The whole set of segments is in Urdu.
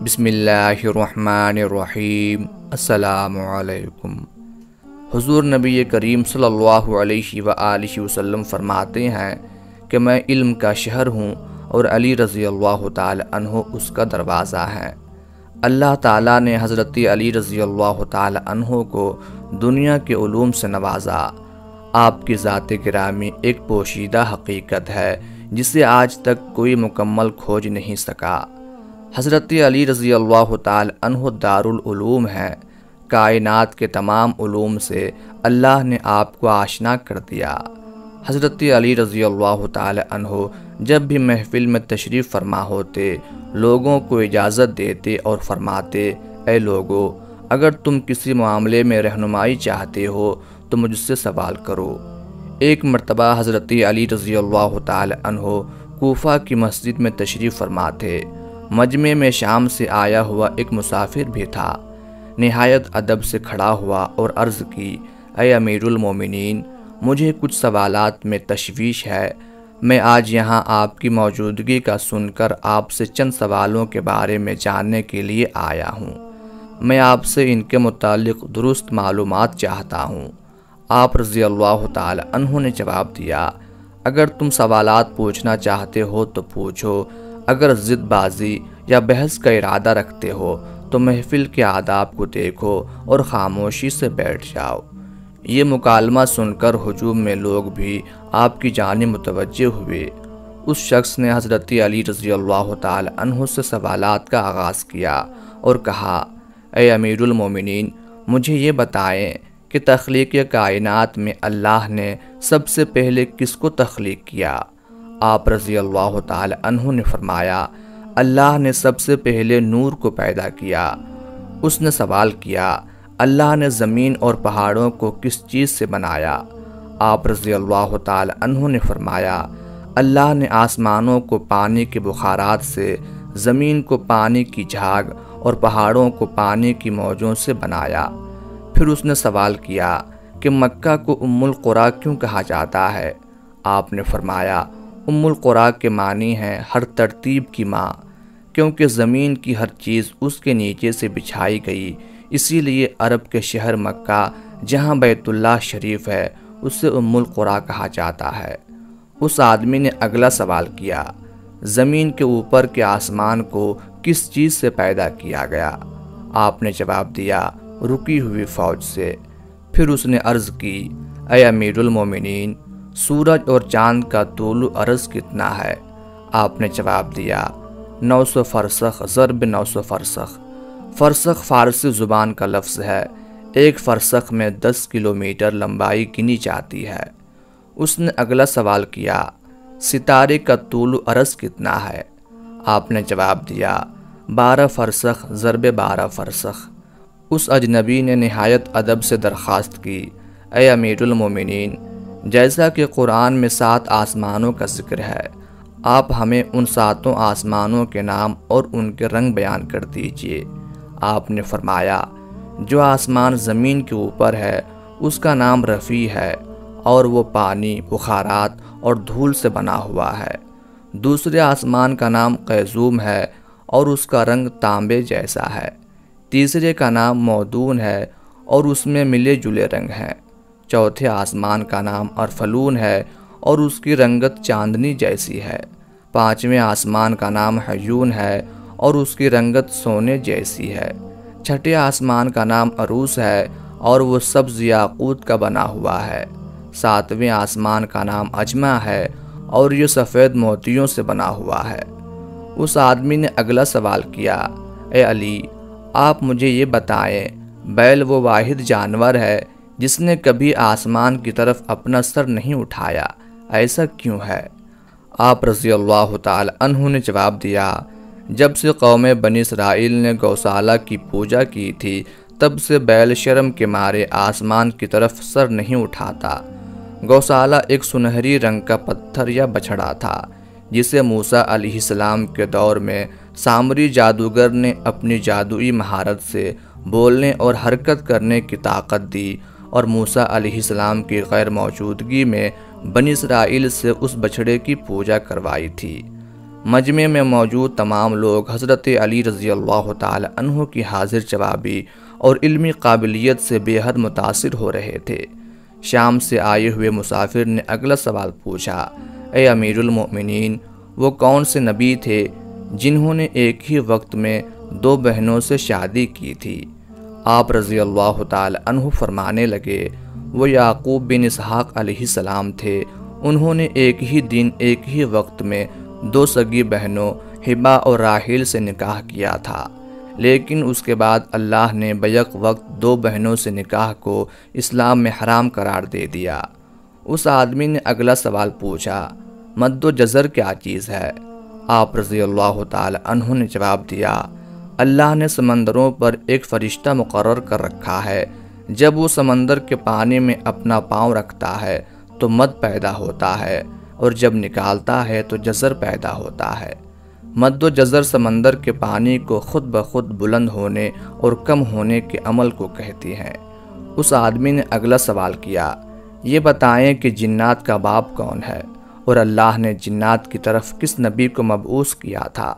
بسم اللہ الرحمن الرحیم۔ السلام علیکم۔ حضور نبی کریم صلی اللہ علیہ وآلہ وسلم فرماتے ہیں کہ میں علم کا شہر ہوں اور علی رضی اللہ تعالی عنہ اس کا دروازہ ہے۔ اللہ تعالیٰ نے حضرت علی رضی اللہ تعالی عنہ کو دنیا کے علوم سے نوازا۔ آپ کی ذات گرامی ایک پوشیدہ حقیقت ہے جسے آج تک کوئی مکمل کھوج نہیں سکا۔ حضرت علی رضی اللہ تعالی عنہ دارالعلوم ہے۔ کائنات کے تمام علوم سے اللہ نے آپ کو آشنا کر دیا۔ حضرت علی رضی اللہ تعالی عنہ جب بھی محفل میں تشریف فرما ہوتے، لوگوں کو اجازت دیتے اور فرماتے، اے لوگو، اگر تم کسی معاملے میں رہنمائی چاہتے ہو تو مجھ سے سوال کرو۔ ایک مرتبہ حضرت علی رضی اللہ تعالی عنہ کوفہ کی مسجد میں تشریف فرما تھے۔ مجمع میں شام سے آیا ہوا ایک مسافر بھی تھا۔ نہایت ادب سے کھڑا ہوا اور عرض کی، اے امیر المومنین، مجھے کچھ سوالات میں تشویش ہے۔ میں آج یہاں آپ کی موجودگی کا سن کر آپ سے چند سوالوں کے بارے میں جاننے کے لیے آیا ہوں۔ میں آپ سے ان کے متعلق درست معلومات چاہتا ہوں۔ آپ رضی اللہ تعالی عنہ نے جواب دیا، اگر تم سوالات پوچھنا چاہتے ہو تو پوچھو، اگر ضد بازی یا بحث کا ارادہ رکھتے ہو تو محفل کے آداب کو دیکھو اور خاموشی سے بیٹھ جاؤ۔ یہ مکالمہ سن کر ہجوم میں لوگ بھی آپ کی جانب متوجہ ہوئے۔ اس شخص نے حضرت علی رضی اللہ تعالی عنہ سے سوالات کا آغاز کیا اور کہا، اے امیر المومنین، مجھے یہ بتائیں کہ تخلیق کائنات میں اللہ نے سب سے پہلے کس کو تخلیق کیا؟ آپ رضی اللہ تعالی عنہ نے فرمایا، اللہ نے سب سے پہلے نور کو پیدا کیا۔ اس نے سوال کیا، اللہ نے زمین اور پہاڑوں کو کس چیز سے بنایا؟ آپ رضی اللہ تعالی عنہ نے فرمایا، اللہ نے آسمانوں کو پانی کے بخارات سے، زمین کو پانی کی جھاگ اور پہاڑوں کو پانی کی موجوں سے بنایا۔ پھر اس نے سوال کیا کہ مکہ کو ام القریٰ کیوں کہا جاتا ہے؟ آپ نے فرمایا، ام القریٰ کے معنی ہے ہر ترتیب کی ماں، کیونکہ زمین کی ہر چیز اس کے نیچے سے بچھائی گئی، اسی لیے عرب کے شہر مکہ جہاں بیت اللہ شریف ہے اسے ام القریٰ کہا جاتا ہے۔ اس آدمی نے اگلا سوال کیا، زمین کے اوپر کے آسمان کو کس چیز سے پیدا کیا گیا؟ آپ نے جواب دیا، رکی ہوئی فوج سے۔ پھر اس نے عرض کی، اے امیر المومنین، سورج اور چاند کا طول و عرض کتنا ہے؟ آپ نے جواب دیا، 900 فرسخ ضرب 900 فرسخ۔ فرسخ فارسی زبان کا لفظ ہے۔ ایک فرسخ میں 10 کلومیٹر لمبائی گنی جاتی ہے۔ اس نے اگلا سوال کیا، ستارے کا طول و عرض کتنا ہے؟ آپ نے جواب دیا، 12 فرسخ ضرب 12 فرسخ۔ اس اجنبی نے نہایت ادب سے درخواست کی، اے امیر المومنین، جیسا کہ قرآن میں 7 آسمانوں کا ذکر ہے، آپ ہمیں ان 7 آسمانوں کے نام اور ان کے رنگ بیان کر دیجئے۔ آپ نے فرمایا، جو آسمان زمین کے اوپر ہے اس کا نام رفیع ہے اور وہ پانی، بخارات اور دھول سے بنا ہوا ہے۔ دوسرے آسمان کا نام قیزوم ہے اور اس کا رنگ تانبے جیسا ہے۔ تیسرے کا نام مودون ہے اور اس میں ملے جلے رنگ ہیں۔ چوتھے آسمان کا نام ارفلون ہے اور اس کی رنگت چاندنی جیسی ہے۔ پانچویں آسمان کا نام حیون ہے اور اس کی رنگت سونے جیسی ہے۔ چھٹے آسمان کا نام عروس ہے اور وہ سبز یاقوت کا بنا ہوا ہے۔ ساتویں آسمان کا نام اجمع ہے اور یہ سفید موتیوں سے بنا ہوا ہے۔ اس آدمی نے اگلا سوال کیا، اے علی، آپ مجھے یہ بتائیں، بیل وہ واحد جانور ہے جس نے کبھی آسمان کی طرف اپنا سر نہیں اٹھایا، ایسا کیوں ہے؟ آپ رضی اللہ تعالی عنہ نے جواب دیا، جب سے قوم بنی اسرائیل نے گوشالہ کی پوجا کی تھی تب سے بیل شرم کے مارے آسمان کی طرف سر نہیں اٹھاتا۔ گوشالہ ایک سنہری رنگ کا پتھر یا بچھڑا تھا جسے موسیٰ علیہ السلام کے دور میں سامری جادوگر نے اپنی جادوئی مہارت سے بولنے اور حرکت کرنے کی طاقت دی اور موسیٰ علیہ السلام کی غیر موجودگی میں بنی اسرائیل سے اس بچھڑے کی پوجا کروائی تھی۔ مجمع میں موجود تمام لوگ حضرت علی رضی اللہ تعالی عنہ کی حاضر جوابی اور علمی قابلیت سے بے حد متاثر ہو رہے تھے۔ شام سے آئے ہوئے مسافر نے اگلا سوال پوچھا، اے امیر المؤمنین، وہ کون سے نبی تھے جنہوں نے ایک ہی وقت میں 2 بہنوں سے شادی کی تھی؟ آپ رضی اللہ تعالی عنہ فرمانے لگے، وہ یعقوب بن اسحاق علیہ السلام تھے۔ انہوں نے ایک ہی دن ایک ہی وقت میں 2 سگی بہنوں ہبا اور راحیل سے نکاح کیا تھا، لیکن اس کے بعد اللہ نے بیک وقت 2 بہنوں سے نکاح کو اسلام میں حرام قرار دے دیا۔ اس آدمی نے اگلا سوال پوچھا، مد و جزر کیا چیز ہے؟ آپ رضی اللہ تعالی عنہ نے جواب دیا، اللہ نے سمندروں پر ایک فرشتہ مقرر کر رکھا ہے، جب وہ سمندر کے پانی میں اپنا پاؤں رکھتا ہے تو مد پیدا ہوتا ہے، اور جب نکالتا ہے تو جزر پیدا ہوتا ہے۔ مد و جزر سمندر کے پانی کو خود بخود بلند ہونے اور کم ہونے کے عمل کو کہتی ہیں۔ اس آدمی نے اگلا سوال کیا، یہ بتائیں کہ جنات کا باپ کون ہے، اور اللہ نے جنات کی طرف کس نبی کو مبعوث کیا تھا؟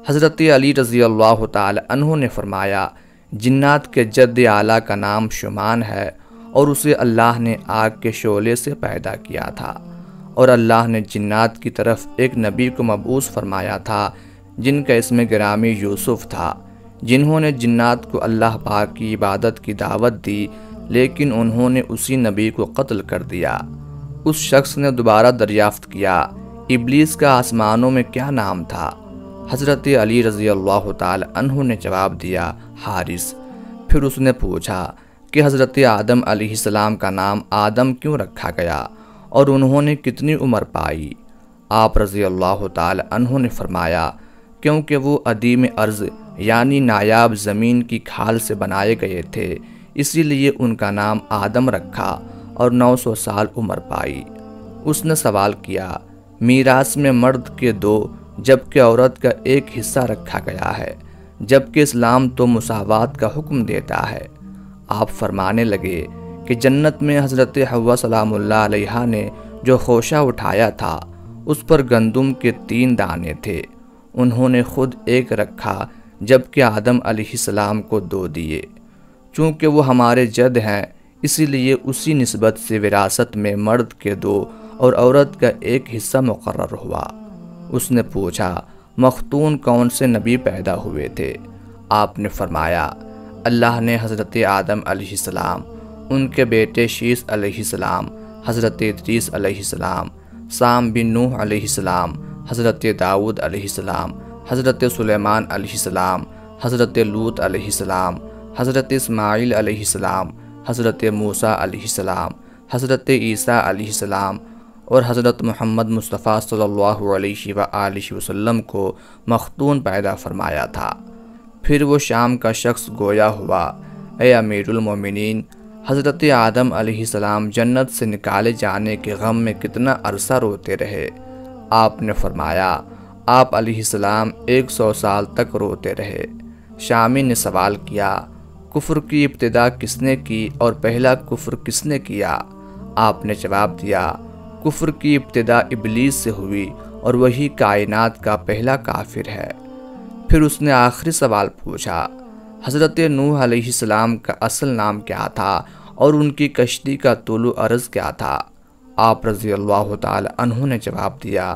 حضرت علی رضی اللہ تعالی عنہ نے فرمایا، جنات کے جد اعلیٰ کا نام شمان ہے، اور اسے اللہ نے آگ کے شعلے سے پیدا کیا تھا، اور اللہ نے جنات کی طرف ایک نبی کو مبعوث فرمایا تھا جن کا اسم گرامی یوسف تھا، جنہوں نے جنات کو اللہ پاک کی عبادت کی دعوت دی، لیکن انہوں نے اسی نبی کو قتل کر دیا۔ اس شخص نے دوبارہ دریافت کیا، ابلیس کا آسمانوں میں کیا نام تھا؟ حضرت علی رضی اللہ تعالی عنہ نے جواب دیا، حارث۔ پھر اس نے پوچھا کہ حضرت آدم علیہ السلام کا نام آدم کیوں رکھا گیا، اور انہوں نے کتنی عمر پائی؟ آپ رضی اللہ تعالی عنہ نے فرمایا، کیونکہ وہ عدیم ارض یعنی نایاب زمین کی کھال سے بنائے گئے تھے، اسی لیے ان کا نام آدم رکھا اور 900 سال عمر پائی۔ اس نے سوال کیا، میراث میں مرد کے 2 جبکہ عورت کا 1 حصہ رکھا گیا ہے، جبکہ اسلام تو مساوات کا حکم دیتا ہے۔ آپ فرمانے لگے کہ جنت میں حضرت حوا سلام اللہ علیہا نے جو خوشہ اٹھایا تھا اس پر گندم کے 3 دانے تھے، انہوں نے خود 1 رکھا جبکہ آدم علیہ السلام کو 2 دیے۔ چونکہ وہ ہمارے جد ہیں اسی لیے اسی نسبت سے وراثت میں مرد کے 2 اور عورت کا 1 حصہ مقرر ہوا۔ اس نے پوچھا، مختون کون سے نبی پیدا ہوئے تھے؟ آپ نے فرمایا، اللہ نے حضرت آدم علیہ السلام، ان کے بیٹے شیس علیہ السلام، حضرت ادریس علیہ السلام، سام بن نوح علیہ السلام، حضرت داؤد علیہ السلام، حضرت سلیمان علیہ السلام، حضرت لوط علیہ السلام، حضرت اسماعیل علیہ السلام، حضرت موسیٰ علیہ السلام، حضرت عیسیٰ علیہ السلام اور حضرت محمد مصطفیٰ صلی اللہ علیہ وآلہ وسلم کو مختون پیدا فرمایا تھا۔ پھر وہ شام کا شخص گویا ہوا، اے امیر المومنین، حضرت آدم علیہ السلام جنت سے نکالے جانے کے غم میں کتنا عرصہ روتے رہے؟ آپ نے فرمایا، آپ علیہ السلام 100 سال تک روتے رہے۔ شامی نے سوال کیا، کفر کی ابتدا کس نے کی اور پہلا کفر کس نے کیا؟ آپ نے جواب دیا، کفر کی ابتدا ابلیس سے ہوئی اور وہی کائنات کا پہلا کافر ہے۔ پھر اس نے آخری سوال پوچھا، حضرت نوح علیہ السلام کا اصل نام کیا تھا اور ان کی کشتی کا طول و عرض کیا تھا؟ آپ رضی اللہ تعالی عنہ نے جواب دیا،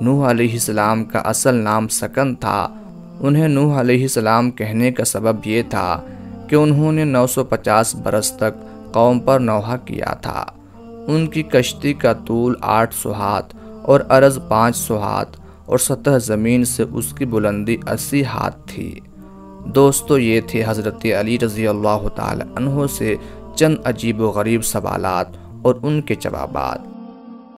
نوح علیہ السلام کا اصل نام سکن تھا۔ انہیں نوح علیہ السلام کہنے کا سبب یہ تھا کہ انہوں نے 950 برس تک قوم پر نوحہ کیا تھا۔ ان کی کشتی کا طول 800 ہاتھ اور عرض 500 ہاتھ اور سطح زمین سے اس کی بلندی 80 ہاتھ تھی۔ دوستو، یہ تھے حضرت علی رضی اللہ تعالی عنہ سے چند عجیب و غریب سوالات اور ان کے جوابات۔